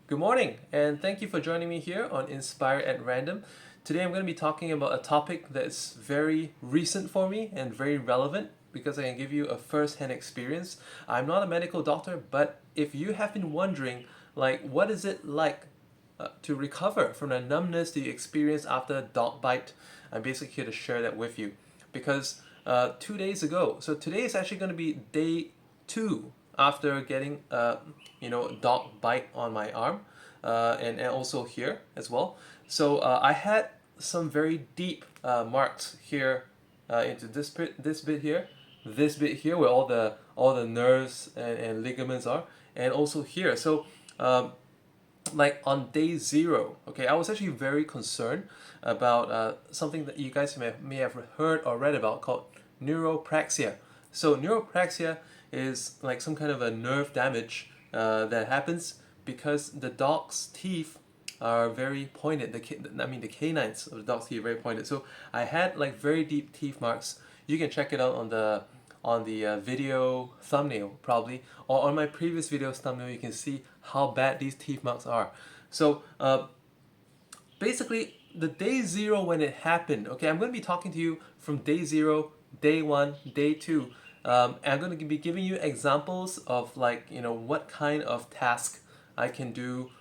Good morning, and thank you for joining me here on Inspire at Random. Today I'm going to be talking about a topic that's very recent for me and very relevant because I can give you a first-hand experience. I'm not a medical doctor, but if you have been wondering, what is it like to recover from the numbness that you experience after a dog bite, I'm basically here to share that with you. Because 2 days ago, so today is actually going to be day two after getting a dog bite on my arm, and also here as well. So I had some very deep marks here into this bit here where all the nerves and ligaments are, and also here. So like on day zero, okay, I was actually very concerned about something that you guys may have heard or read about called neuropraxia. So neuropraxia is like some kind of a nerve damage that happens because the dog's teeth are very pointed. The canines of the dog's teeth are very pointed. So I had like very deep teeth marks. You can check it out on the video thumbnail probably, or on my previous video's thumbnail. You can see how bad these teeth marks are. So basically, the day zero when it happened. Okay, I'm going to be talking to you from day zero, day one, day two. And I'm going to be giving you examples of what kind of task I can do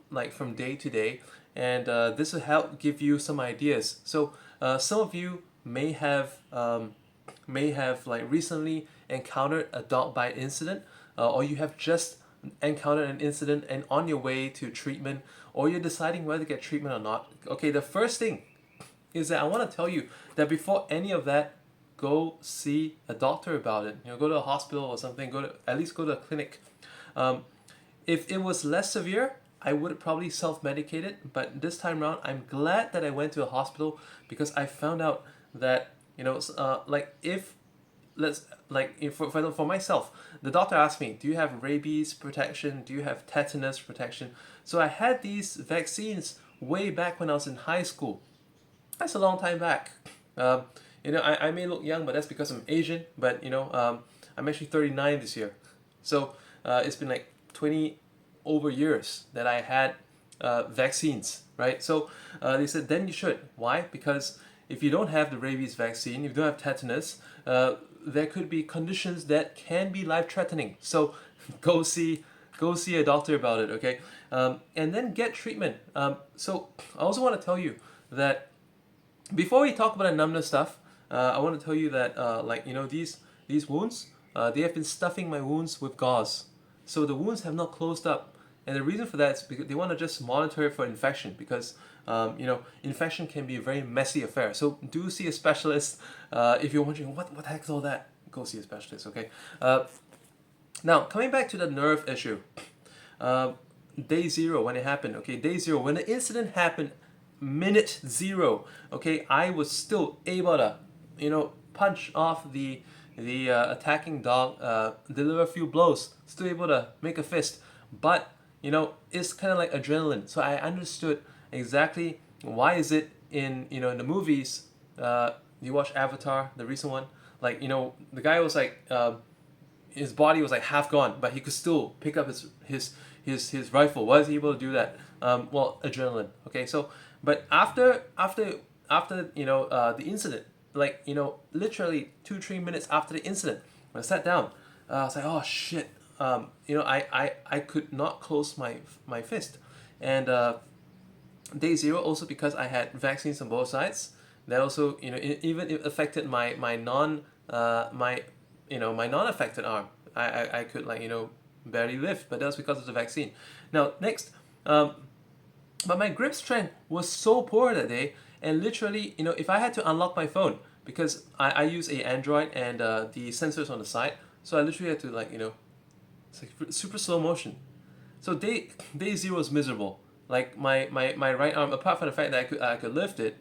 like from day to day, and this will help give you some ideas. So some of you may have like recently encountered a dog bite incident, or you have just encountered an incident and on your way to treatment, or you're deciding whether to get treatment or not. Okay, the first thing is that I want to tell you that before any of that, go see a doctor about it. Go to a hospital or something. At least go to a clinic. Um, if it was less severe, I would probably self-medicate it. But this time around, I'm glad that I went to a hospital because I found out that if let's like if for myself, the doctor asked me, do you have rabies protection, do you have tetanus protection? So I had these vaccines way back when I was in high school. That's a long time back. um, I may look young, but that's because I'm Asian. But I'm actually 39 this year. So it's been like 20 over years that I had vaccines, right? So they said then you should. Why? Because if you don't have the rabies vaccine, if you don't have tetanus, there could be conditions that can be life-threatening. So go see go see a doctor about it, okay? And then get treatment. So I also want to tell you that before we talk about the numbness stuff, I want to tell you that these wounds, they have been stuffing my wounds with gauze, so the wounds have not closed up. And the reason for that is because they want to just monitor it for infection, because infection can be a very messy affair. So do see a specialist if you're wondering what the heck is all that. Go see a specialist, okay? Now coming back to the nerve issue, uh, day zero when it happened. Okay, day zero when the incident happened, minute zero. Okay, I was still able to, punch off the attacking dog, deliver a few blows, still able to make a fist. But it's kind of like adrenaline. So I understood exactly why is it in the movies. You watch Avatar, the recent one. The guy was like. His body was like half gone, but he could still pick up his rifle. Why is he able to do that? Well, adrenaline. Okay, so but after the incident, literally 2-3 minutes after the incident, when I sat down, I was like, oh shit. I could not close my fist, and day zero also because I had vaccines on both sides. That also even it affected my non my my non-affected arm. I could barely lift, but that was because of the vaccine. Now next, but my grip strength was so poor that day, and literally if I had to unlock my phone, because I use a Android, and the sensors on the side, so I literally had to it's like super slow motion. So day zero is miserable. Like my right arm, apart from the fact that I could lift it,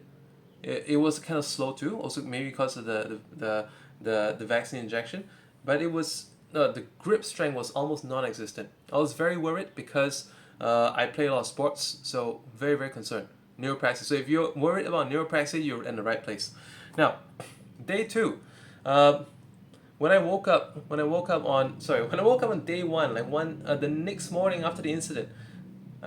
it was kind of slow too. Also maybe because of the vaccine injection, but it was the grip strength was almost non-existent. I was very worried because I play a lot of sports, so very very concerned. Neuropraxia. So if you're worried about neuropraxia, you're in the right place. Now, day two. When I woke up, when I woke up on day one, the next morning after the incident,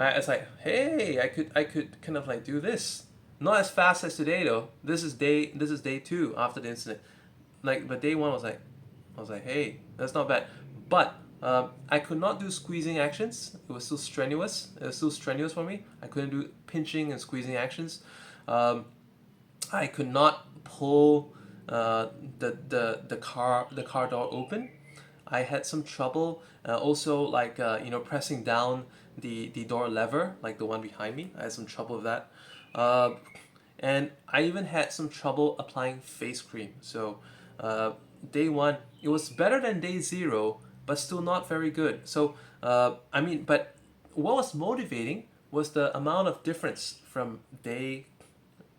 It's like, hey, I could kind of like do this. Not as fast as today though. This is day two after the incident. Like, but day one was like, I was like, hey, that's not bad. But I could not do squeezing actions. It was still strenuous. It was still strenuous for me. I couldn't do pinching and squeezing actions. Um, I could not pull uh, the car door open. I had some trouble. Also, like pressing down the door lever, like the one behind me. I had some trouble with that. Uh, and I even had some trouble applying face cream. So uh, day one, it was better than day zero, but still not very good. So but what was motivating was the amount of difference from day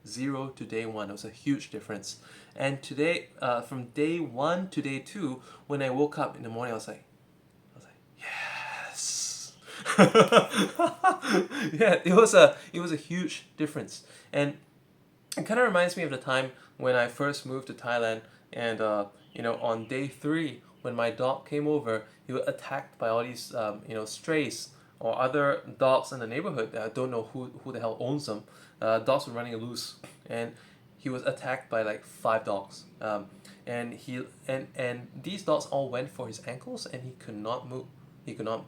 zero to day one. It was a huge difference. And today, from day one to day two, when I woke up in the morning, I was like, yes. Yeah, it was a huge difference, and it kind of reminds me of the time when I first moved to Thailand, and on day three, when my dog came over, he was attacked by all these strays or other dogs in the neighborhood. I don't know who the hell owns them. Dogs were running loose, and he was attacked by like five dogs. And these dogs all went for his ankles, and he could not move. He could not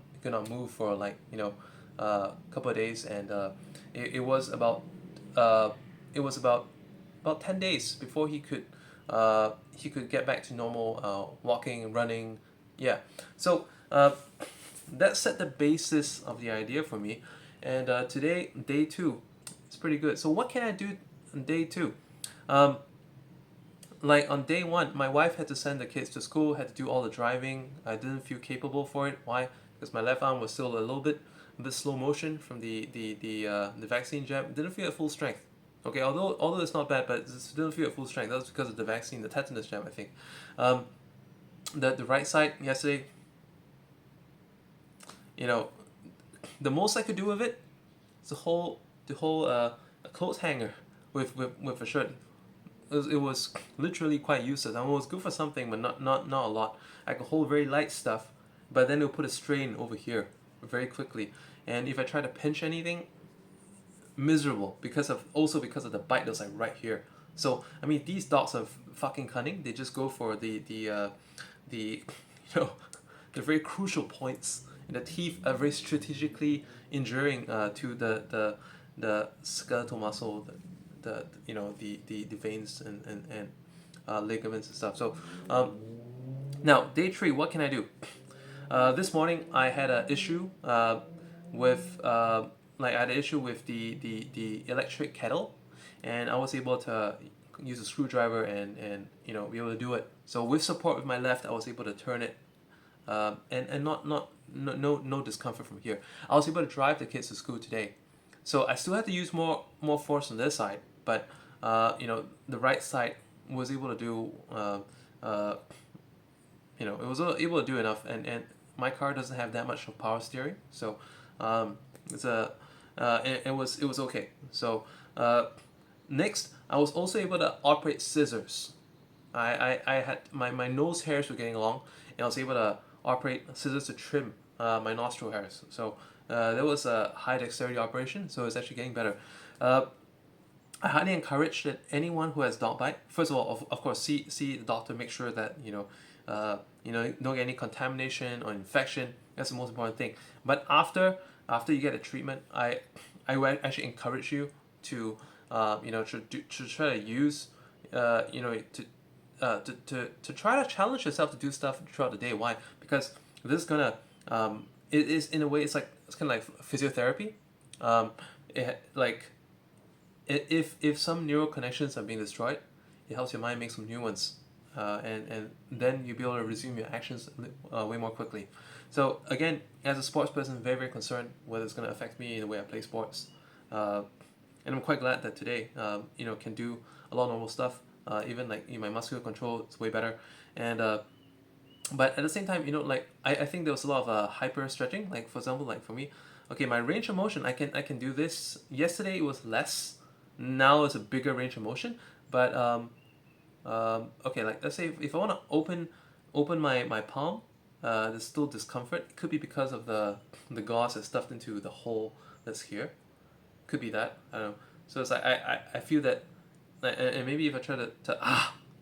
move for like a couple of days, and it was about uh, it was about 10 days before he could get back to normal walking and running. Yeah. So that set the basis of the idea for me. And today, day two, it's pretty good. So what can I do on day two? Um, like on day one, my wife had to send the kids to school, had to do all the driving. I didn't feel capable for it. Why? Because my left arm was still a bit slow motion from the vaccine jab. Didn't feel at full strength. Okay, although it's not bad, but it didn't feel at full strength. That was because of the vaccine, the tetanus jab, I think. Um, the right side yesterday, you know, the most I could do with it is the whole clothes hanger with a shirt. It was literally quite useless. I mean, it was good for something, but not a lot. I could hold very light stuff, but then it'll put a strain over here very quickly. And if I try to pinch anything, miserable because of the bite that's like right here. So I mean, these dogs are fucking cunning. They just go for the the very crucial points. And the teeth are very strategically injuring to the skeletal muscle, the veins and ligaments and stuff. So now day three, what can I do? This morning I had an issue with I had an issue with the electric kettle, and I was able to use a screwdriver and be able to do it. So with support with my left, I was able to turn it, and not no discomfort from here. I was able to drive the kids to school today. So I still had to use more force on this side, but the right side was able to do uh, it was able to do enough, and my car doesn't have that much of power steering, so it's a it was okay. So next, I was also able to operate scissors. I had my nose hairs were getting long, and I was able to operate scissors to trim my nostril hairs. So that was a high dexterity operation, so it's actually getting better. Uh, I highly encourage that anyone who has dog bite, first of all, of course, see the doctor, make sure that don't get any contamination or infection. That's the most important thing. But after you get a treatment, I would actually encourage you to to try to use to try to challenge yourself to do stuff throughout the day. Why? Because this is gonna it is, in a way, it's kind of like physiotherapy. It like if some neural connections are being destroyed, it helps your mind make some new ones, and then you'll be able to resume your actions way more quickly. So again, as a sports person, very very concerned whether it's going to affect me in the way I play sports, and I'm quite glad that today can do a lot of normal stuff. Even like in my muscular control, it's way better, and but at the same time, I think there was a lot of hyper stretching. Like for example, like for me, okay, my range of motion, I can do this. Yesterday it was less. Now it's a bigger range of motion. But okay, like let's say if I want to open my palm, there's still discomfort. It could be because of the gauze that's stuffed into the hole that's here. Could be that. I don't know. So it's like I feel that, and maybe if I try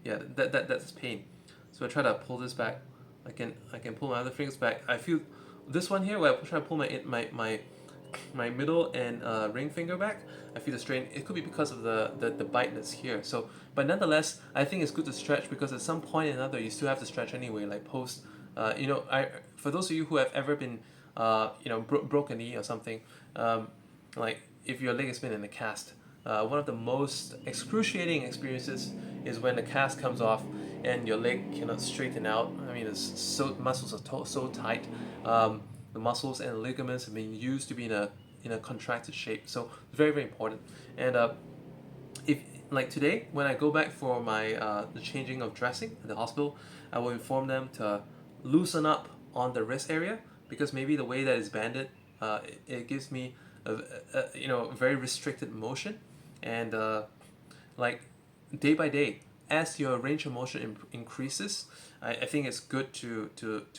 yeah, that's pain. So I try to pull this back. I can pull my other fingers back. I feel this one here where I try to pull my middle and ring finger back. I feel the strain. It could be because of the bite that's here. So, but nonetheless, I think it's good to stretch because at some point or another you still have to stretch anyway. Like post, I for those of you who have ever been, broke a knee or something, like if your leg has been in a cast, one of the most excruciating experiences is when the cast comes off and your leg cannot straighten out. I mean, it's so muscles are so tight. The muscles and ligaments have been used to be in a contracted shape. So it's very very important. And if like today when I go back for my the changing of dressing at the hospital, I will inform them to loosen up on the wrist area because maybe the way that it's banded, it gives me a very restricted motion, and like day by day as your range of motion increases, I think it's good to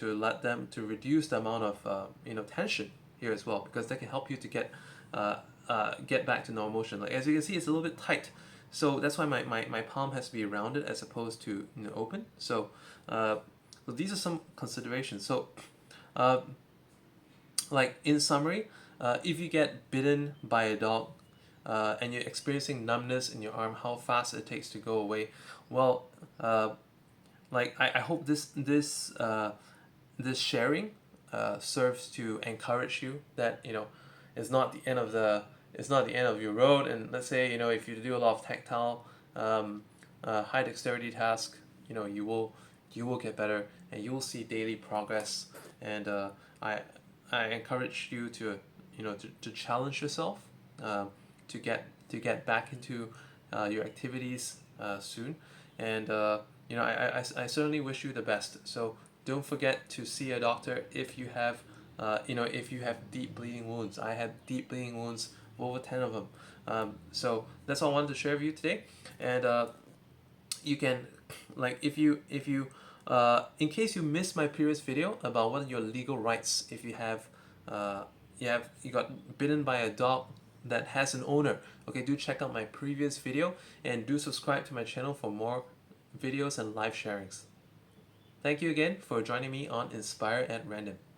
let them to reduce the amount of tension here as well because that can help you to get back to normal motion. Like as you can see, it's a little bit tight, so that's why my palm has to be rounded as opposed to open. So these are some considerations. So like in summary, if you get bitten by a dog and you're experiencing numbness in your arm, how fast it takes to go away. Well, I hope this sharing serves to encourage you that it's not the end of your road. And let's say if you do a lot of tactile high dexterity task, you will get better and you will see daily progress. And I encourage you to to challenge yourself, to get back into your activities soon. And I certainly wish you the best. So don't forget to see a doctor if you have deep bleeding wounds. I had deep bleeding wounds, over 10 of them. So that's all I wanted to share with you today. And you can, like, if you in case you missed my previous video about what are your legal rights if you got bitten by a dog that has an owner. Okay, do check out my previous video and do subscribe to my channel for more videos and live sharings. Thank you again for joining me on Inspire at Random.